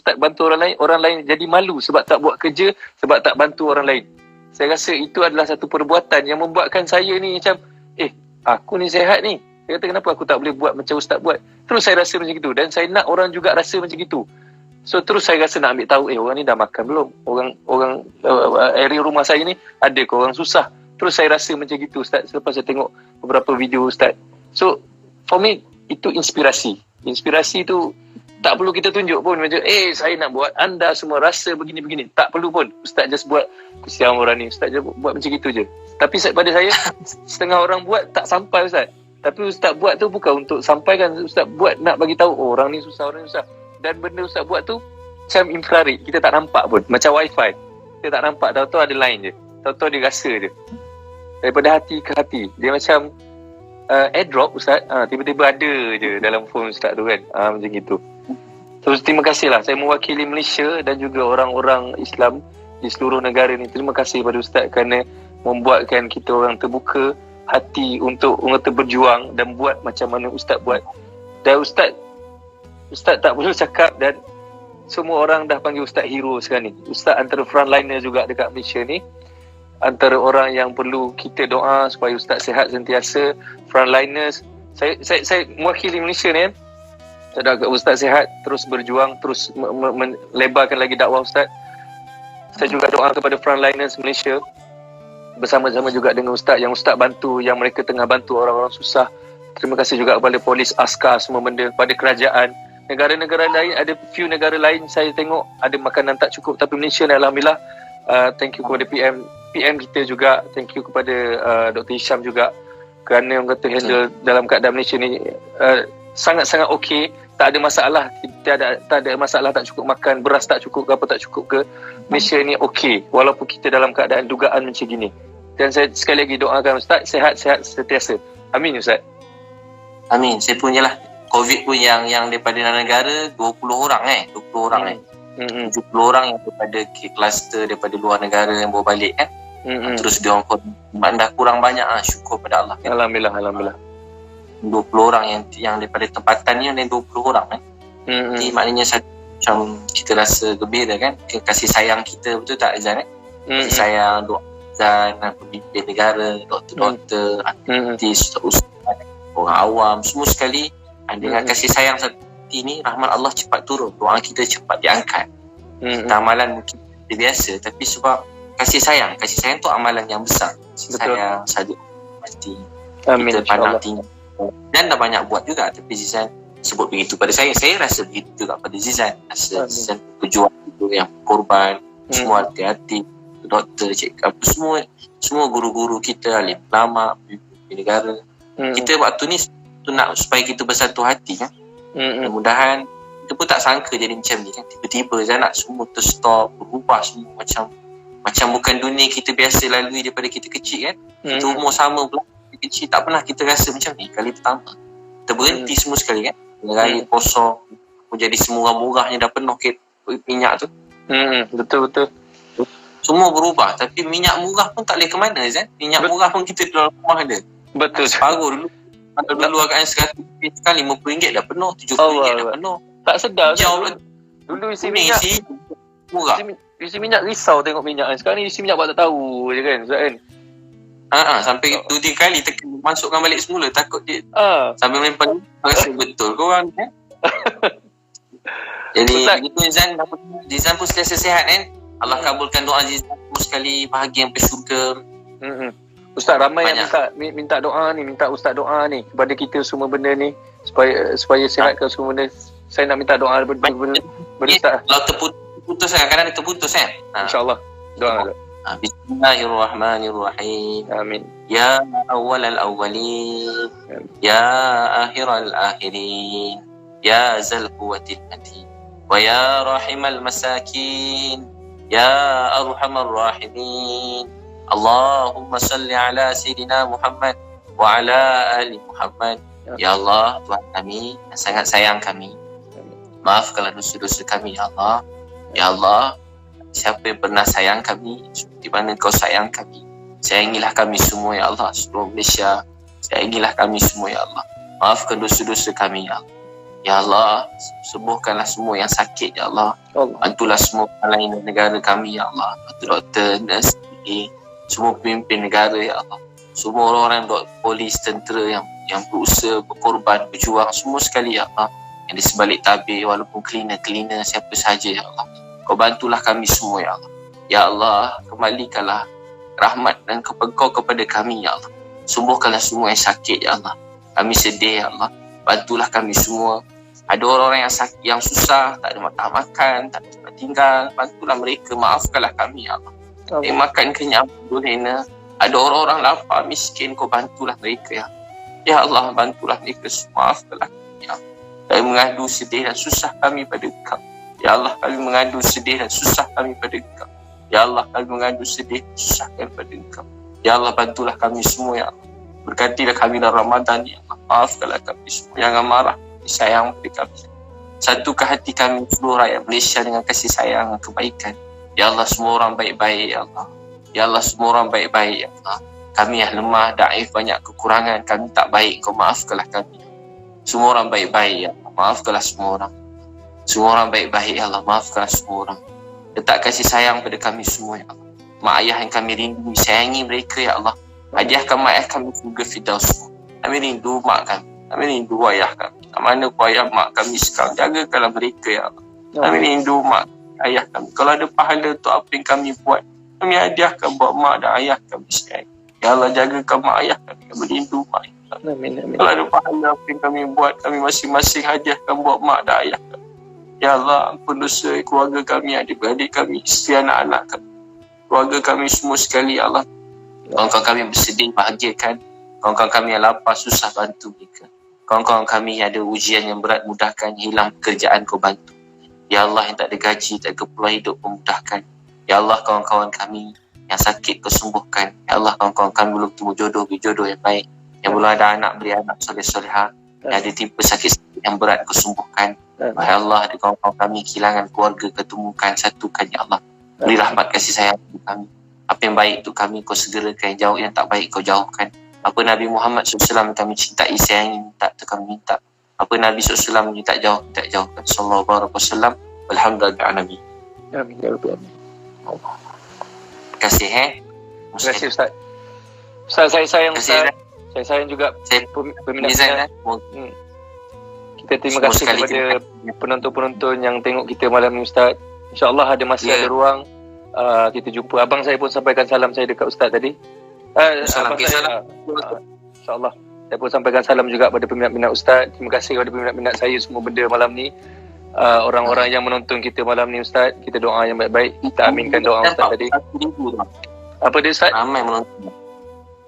ustaz bantu orang lain jadi malu sebab tak buat kerja, sebab tak bantu orang lain. Saya rasa itu adalah satu perbuatan yang membuatkan saya ni macam, aku ni sihat ni. Saya kata kenapa aku tak boleh buat macam ustaz buat. Terus saya rasa macam itu dan saya nak orang juga rasa macam itu. So terus saya rasa nak ambil tahu, orang ni dah makan belum? Orang area rumah saya ni ada ke orang susah? Terus saya rasa macam gitu ustaz selepas saya tengok beberapa video ustaz. So for me itu inspirasi. Inspirasi tu tak perlu kita tunjuk pun macam saya nak buat, anda semua rasa begini-begini. Tak perlu pun. Ustaz just buat, kesian orang ni. Ustaz just buat macam gitu je. Tapi pada saya setengah orang buat tak sampai ustaz. Tapi ustaz buat tu bukan untuk sampaikan. Ustaz buat nak bagi tahu orang ni susah, orang ni susah. Dan benda ustaz buat tu macam infrared, kita tak nampak pun, macam wifi, kita tak nampak, tahu-tahu ada line je, tahu-tahu dia rasa je daripada hati ke hati. Dia macam airdrop ustaz, tiba-tiba ada je dalam phone ustaz tu kan, macam gitu. So terima kasih lah, saya mewakili Malaysia dan juga orang-orang Islam di seluruh negara ni. Terima kasih pada ustaz kerana membuatkan kita orang terbuka hati untuk berjuang dan buat macam mana ustaz buat. Dan ustaz tak perlu cakap dan semua orang dah panggil ustaz hero sekarang ni. Ustaz antara frontliner juga dekat Malaysia ni. Antara orang yang perlu kita doa supaya ustaz sihat sentiasa. Frontliners. Saya mewakili Malaysia ni. Saya doakan ustaz sihat, terus berjuang, terus melebarkan lagi dakwah ustaz. Saya juga doa kepada frontliners Malaysia. Bersama-sama juga dengan ustaz yang ustaz bantu, yang mereka tengah bantu orang-orang susah. Terima kasih juga kepada polis, askar, semua benda, kepada kerajaan. Negara-negara lain, ada few negara lain saya tengok ada makanan tak cukup, tapi Malaysia ni alhamdulillah. Thank you kepada PM kita juga, thank you kepada Dr. Hisham juga kerana orang kata handle dalam keadaan Malaysia ni sangat-sangat okey, tak ada masalah, tak ada masalah tak cukup makan, beras tak cukup ke apa tak cukup ke, Malaysia ni okey walaupun kita dalam keadaan dugaan macam gini. Dan saya sekali lagi doakan ustaz sihat-sihat sentiasa. Amin ustaz. Amin. Saya punya lah COVID pun yang daripada negara 20 orang 20 orang 70 orang yang daripada kluster daripada luar negara yang bawa balik kan. Terus dia orang pun dah kurang banyak syukur pada Allah kan? Alhamdulillah 20 orang yang daripada tempatan ni ada 20 orang kan. Jadi maknanya macam kita rasa gembira kan, kasih sayang kita, betul tak Azan kan? Kasih sayang doa Azan, pemimpin negara, doktor-doktor, artis, ustaz, orang awam, semua sekali dengan kasih sayang seperti ni, rahmat Allah cepat turun, doa kita cepat diangkat. Kita amalan mungkin biasa, tapi sebab kasih sayang tu amalan yang besar. Kasih sayang, sadut mati, kita pandang tinggi. Dan dah banyak buat juga, tapi Zizan sebut begitu pada saya rasa begitu juga pada Zizan. Rasa Zizan berjuang itu yang korban, semua hati-hati, doktor, cikgu, semua guru-guru kita, alim ulama, pemimpin negara. Kita waktu ni nak supaya kita bersatu hati kan. Mudah-mudahan kita pun tak sangka jadi macam ni kan. Tiba-tiba nak semua terstop, berubah semua macam bukan dunia kita biasa lalui daripada kita kecil kan. Kita umur sama pula, kecil tak pernah kita rasa macam ni. Kali pertama terberhenti semua sekali kan. Raya kosong, jadi semua murahnya dah penuh minyak tu. Betul. Semua berubah, tapi minyak murah pun tak boleh ke mana Zan. Minyak murah pun kita dalam rumah ada. Betul. Separuh dulu agaknya RM100 kan RM50 dah penuh, RM70 dah penuh. Tak sedar dulu isi minyak murah. Isi minyak risau tengok minyak kan. Sekarang ni isi minyak buat tak tahu je kan Ustaz kan. Sampai 2-3 kali masukkan balik semula, takut dia sampai melempar rasa betul korang kan. Jadi begitu Zizan pun sentiasa sihat kan. Allah kabulkan doa Zizan pun sekali, bahagia sampai syurga. Ustaz ramai banyak yang minta doa ni, minta ustaz doa ni kepada kita semua benda ni supaya sihatkan semua benda. Saya nak minta doa benda ustaz. Kalau terputus kadang-kadang terputus kan. InsyaAllah doa. Bismillahirrahmanirrahim. Amin. Ya awwalal awwalin, ya akhiral akhirin, ya zal quwwatil matin, wa ya rahimal masakin, ya arhamar rahimin. Allahumma salli ala Sayyidina Muhammad wa ala ali Muhammad. Ya Allah, Tuhan kami yang sangat sayang kami, maafkanlah dosa-dosa kami ya Allah. Ya Allah, siapa yang pernah sayang kami seperti mana Kau sayang kami, sayangilah kami semua ya Allah. Seluruh Malaysia, sayangilah kami semua ya Allah. Maafkan dosa-dosa kami ya Allah. Ya Allah, sembuhkanlah semua yang sakit, Ya Allah. Bantulah semua lain negara kami, Ya Allah. Doktor, nurse, semua pemimpin negara, Ya Allah. Semua orang-orang doktor, polis, tentera yang berusaha, berkorban, berjuang, semua sekali, Ya Allah. Yang di sebalik tabir, walaupun cleaner, siapa sahaja, Ya Allah. Kau bantulah kami semua, Ya Allah. Ya Allah, kembalikanlah rahmat dan Kau kepada kami, Ya Allah. Sembuhkanlah semua yang sakit, Ya Allah. Kami sedih, Ya Allah. Bantulah kami semua. Ada orang-orang yang sakit, yang susah, tak ada makan, tak ada tempat tinggal. Bantulah mereka, maafkanlah kami, Ya Allah. Makan kenyang, bolehna. Ada orang-orang lapar, miskin, Kau bantulah mereka, Ya. Ya Allah, bantulah mereka, maafkanlah kami, Ya. Kami mengadu sedih dan susah kami pada Engkau. Ya Allah, kami mengadu sedih dan susah kami pada Engkau. Ya Allah, kami mengadu sedih dan susah kami pada Engkau. Ya Allah, bantulah kami semua, Ya Allah. Berkatilah kami dalam Ramadan, Ya Allah. Maafkanlah kami semua. Jangan marah, sayang pada kami. Satukan hati kami seluruh rakyat Malaysia dengan kasih sayang dan kebaikan. Ya Allah, semua orang baik-baik, Ya Allah. Ya Allah, semua orang baik-baik, Ya Allah. Kami yang lemah, daif, banyak kekurangan. Kami tak baik, Kau maafkanlah kami. Semua orang baik-baik, Ya Allah. Maafkanlah semua orang. Semua orang baik-baik, Ya Allah. Maafkanlah semua orang. Letak kasih sayang pada kami semua, Ya Allah. Mak ayah yang kami rindu, sayangi mereka, Ya Allah. Hadiahkan mak ayah kami surga Firdaus. Kami rindu mak kami. Kami rindu ayah kami. Mana pun ayah mak kami sekarang, jagakanlah mereka, Ya Allah. Kami rindu mak ayah kami. Kalau ada pahala untuk apa yang kami buat, kami hadiahkan buat mak dan ayah kami sekalian. Ya Allah, jagakan mak ayah kami. Kami rindu mak ayah kami. Amin. Kalau ada pahala apa yang kami buat, kami masing-masing hadiahkan buat mak dan ayah kami. Ya Allah, ampun dosa keluarga kami, adik-beradik kami, isteri anak-anak kami, keluarga kami semua sekali, Ya Allah. Kawan-kawan kami bersedih, bahagiakan. Kawan-kawan kami yang lapar, susah, bantu mereka. Kawan-kawan kami yang ada ujian yang berat, mudahkan. Hilang pekerjaan, Kau bantu. Ya Allah, yang tak ada gaji, tak ada keperluan hidup, Kau mudahkan. Ya Allah, kawan-kawan kami yang sakit, Kau sembuhkan. Ya Allah, kawan-kawan kami belum temu jodoh yang baik. Yang belum ada anak, beri anak soleh-solehah. Yang ada tipe sakit yang berat, Kau sembuhkan. Ya Allah, ada kawan-kawan kami kehilangan keluarga, ketemukan, satukan, Ya Allah. Beri rahmat kasih sayang kepada kami. Apa yang baik itu kami Kau segerakan, jauh yang tak baik Kau jauhkan. Apa Nabi Muhammad SAW kami cintai, sayangi, minta tu kami minta. Apa Nabi SAW minta jauh, minta jauhkan. Sallallahu alaihi wasallam. Alhamdulillah. Amin. Ya Rabbi. Terima kasih. Terima kasih Ustaz. Ustaz, saya sayang Ustaz. Saya sayang juga peminat. Kita terima kasih kepada penonton-penonton yang tengok kita malam ni Ustaz. InsyaAllah ada masa, ada ruang, kita jumpa. Abang saya pun sampaikan salam saya dekat Ustaz tadi. Salam. InsyaAllah saya pun sampaikan salam juga pada peminat-peminat Ustaz. Terima kasih kepada peminat-peminat saya semua benda malam ni. Orang-orang yang menonton kita malam ni Ustaz, kita doa yang baik-baik. Kita aminkan doa Ustaz tadi. Apa dia Ustaz? Ramai menonton.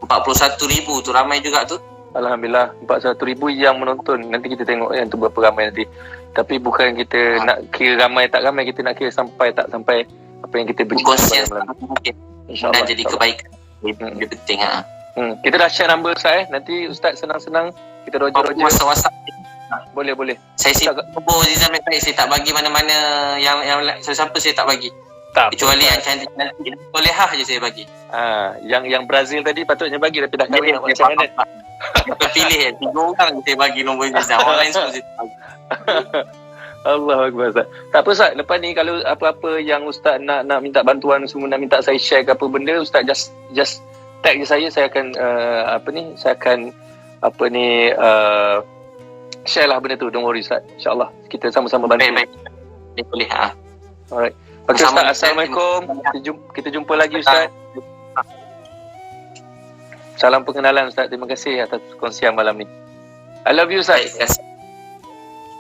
41,000 tu ramai juga tu. Alhamdulillah, 41,000 yang menonton. Nanti kita tengok yang tu berapa ramai nanti. Tapi bukan kita nak kira ramai tak ramai, kita nak kira sampai tak sampai apa yang kita bercakap malam ni. InsyaAllah. Dan jadi kebaikan. Dia penting. Kita dah share number Ustaz. Nanti Ustaz senang-senang kita roger-roger. WhatsApp. Boleh. Saya nombor Zizan baik, saya tak bagi mana-mana yang siapa saya tak bagi. Tak. Kecuali yang cantik-cantik, solehah je saya bagi. Yang Brazil tadi patutnya bagi tapi dah kahwin nak macam mana? Kita pilih 3 orang saya bagi nombor Zizan. Orang lain semua saya tak bagi. Allahu Akbar Ustaz. Tak apa Ustaz, lepas ni kalau apa-apa yang Ustaz nak minta bantuan semua, nak minta saya share ke apa benda, Ustaz just tag je saya akan saya akan share lah benda tu. Don't worry Ustaz. InsyaAllah kita sama-sama bantu. Baik. Ini boleh. Alright. Okay Ustaz, Assalamualaikum. Kita jumpa lagi Ustaz. Salam pengenalan Ustaz. Terima kasih atas perkongsian malam ni. I love you Ustaz.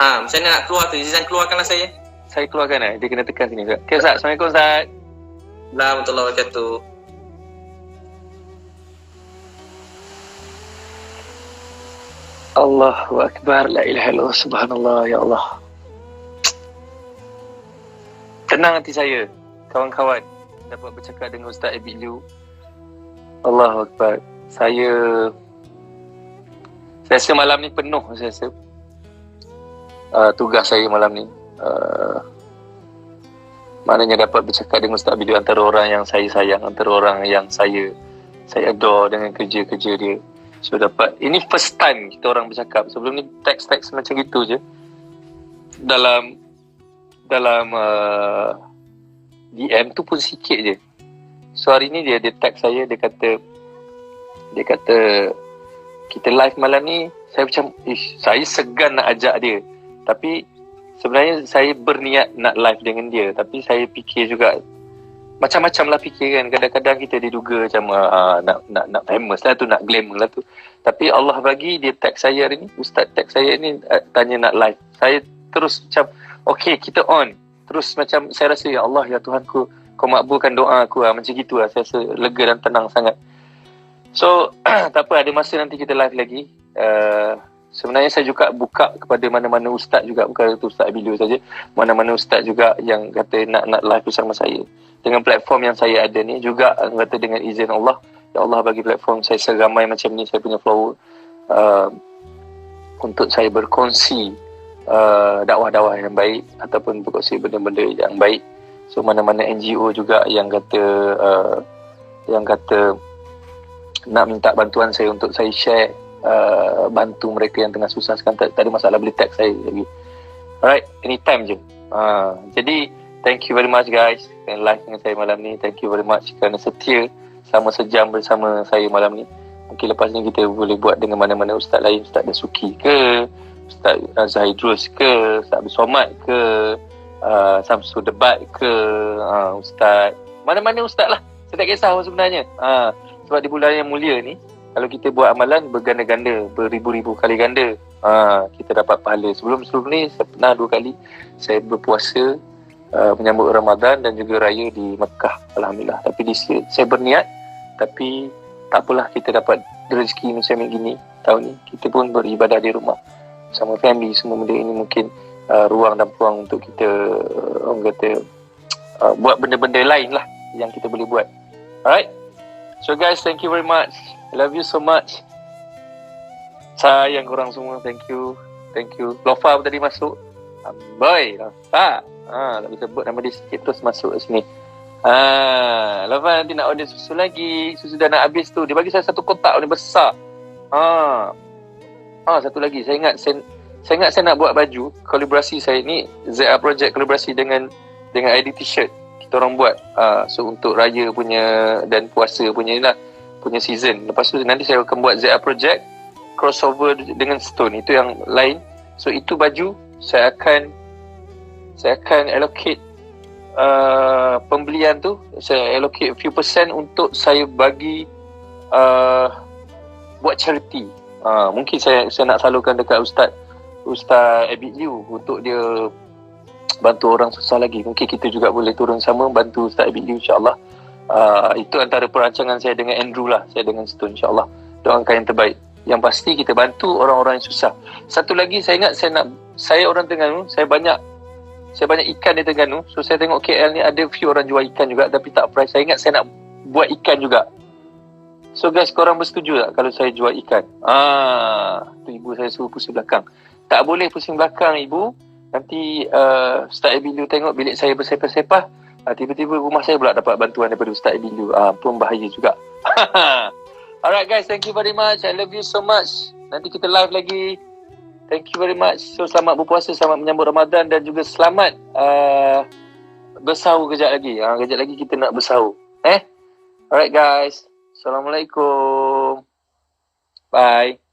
Macam mana nak keluar tu? Zizan keluarkanlah saya. Saya keluarkan Dia kena tekan sini Ustaz. Okay Ustaz. Assalamualaikum Ustaz. Warahmatullahi wabarakatuh. Allahu Akbar. La ilaha illallah. Subhanallah. Ya Allah. Tenang hati saya, kawan-kawan, dapat bercakap dengan Ustaz Abid Liu. Allahu Akbar. Saya rasa malam ni penuh, saya rasa tugas saya malam ni. Maknanya dapat bercakap dengan Ustaz Abid Liu, antara orang yang saya sayang, antara orang yang saya adore dengan kerja-kerja dia. So dapat, ini first time kita orang bercakap. Sebelum ni teks-teks macam gitu je. dalam DM tu pun sikit je. So hari ni dia tag saya, dia kata kita live malam ni. Saya macam saya segan nak ajak dia, tapi sebenarnya saya berniat nak live dengan dia, tapi saya fikir juga macam-macam lah fikir kan. Kadang-kadang kita diduga macam nak famous lah tu, nak glamour lah tu, tapi Allah bagi dia tag saya hari ni, ustaz tag saya ni, tanya nak live. Saya terus macam okay, kita on. Terus macam saya rasa, ya Allah, ya Tuhanku, kau makbulkan doa aku lah. Macam gitu lah, saya rasa lega dan tenang sangat. So tak apa, ada masa nanti kita live lagi. Sebenarnya saya juga buka kepada mana-mana ustaz juga, bukan itu Ustaz Abilu saja, mana-mana ustaz juga yang kata nak live bersama saya dengan platform yang saya ada ni juga, kata dengan izin Allah, ya Allah bagi platform saya seramai macam ni, saya punya follower, untuk saya berkongsi dakwah-dakwah yang baik ataupun berkongsi benda-benda yang baik. So mana-mana NGO juga yang kata nak minta bantuan saya untuk saya share, bantu mereka yang tengah susah sekarang, tak ada masalah, boleh tag saya lagi. Alright, anytime je. Jadi thank you very much guys yang live dengan saya malam ni. Thank you very much kerana setia sama sejam bersama saya malam ni. Mungkin lepas ni kita boleh buat dengan mana-mana ustaz lain, Ustaz Dasuki ke, Ustaz Zahidrus ke, Ustaz Abdul Somad ke, Samsul Debat ke, ustaz, mana-mana ustaz lah, saya tak kisah sebenarnya. Sebab di bulan yang mulia ni, kalau kita buat amalan berganda-ganda, beribu-ribu kali ganda, kita dapat pahala. Sebelum ni saya pernah 2 kali saya berpuasa menyambut Ramadan dan juga raya di Mekah, alhamdulillah. Tapi saya berniat, tapi tak apalah, kita dapat rezeki macam gini tahun ni, kita pun beribadah di rumah sama family. Semua benda ini mungkin ruang dan peluang untuk kita orang kata buat benda-benda lain lah yang kita boleh buat. Alright, so guys, thank you very much. I love you so much. Sayang korang semua. Thank you. Lofa tadi masuk. Boy, Lofa. Tak bisa sebut nama dia sikit, terus masuk ke sini. Lofa nanti nak order susu lagi. Susu dah nak habis tu. Dia bagi saya 1 kotak ni besar. Satu lagi. Saya ingat saya nak buat baju. Kolaborasi saya ni, ZA Project kolaborasi dengan ID T-shirt. Kita orang buat. So untuk raya punya dan puasa punya ni lah, punya season. Lepas tu nanti saya akan buat ZA Project crossover dengan Stone, itu yang lain. So itu baju saya akan allocate pembelian tu, saya allocate few percent untuk saya bagi buat charity. Mungkin saya nak salurkan dekat Ustaz Abid Liu untuk dia bantu orang susah lagi. Mungkin kita juga boleh turun sama bantu Ustaz Abid Liu, insyaAllah. Itu antara perancangan saya dengan Andrew lah, saya dengan Stone, insyaAllah. Doakan yang terbaik. Yang pasti kita bantu orang-orang yang susah. Satu lagi, saya ingat saya orang Terengganu, saya banyak ikan di Terengganu. So saya tengok KL ni ada few orang jual ikan juga, tapi tak price. Saya ingat saya nak buat ikan juga. So guys, korang bersetuju tak kalau saya jual ikan? Tu ibu saya suruh pusing belakang. Tak boleh pusing belakang ibu. Nanti Ustaz Abilu tengok bilik saya bersepah-sepah, tiba-tiba rumah saya pula dapat bantuan daripada Ustaz Abilu. Pun bahaya juga. Alright guys, thank you very much. I love you so much. Nanti kita live lagi. Thank you very much. So selamat berpuasa, selamat menyambut Ramadan dan juga selamat bersahur kejap lagi. Kejap lagi kita nak bersahur. Alright guys. Assalamualaikum. Bye.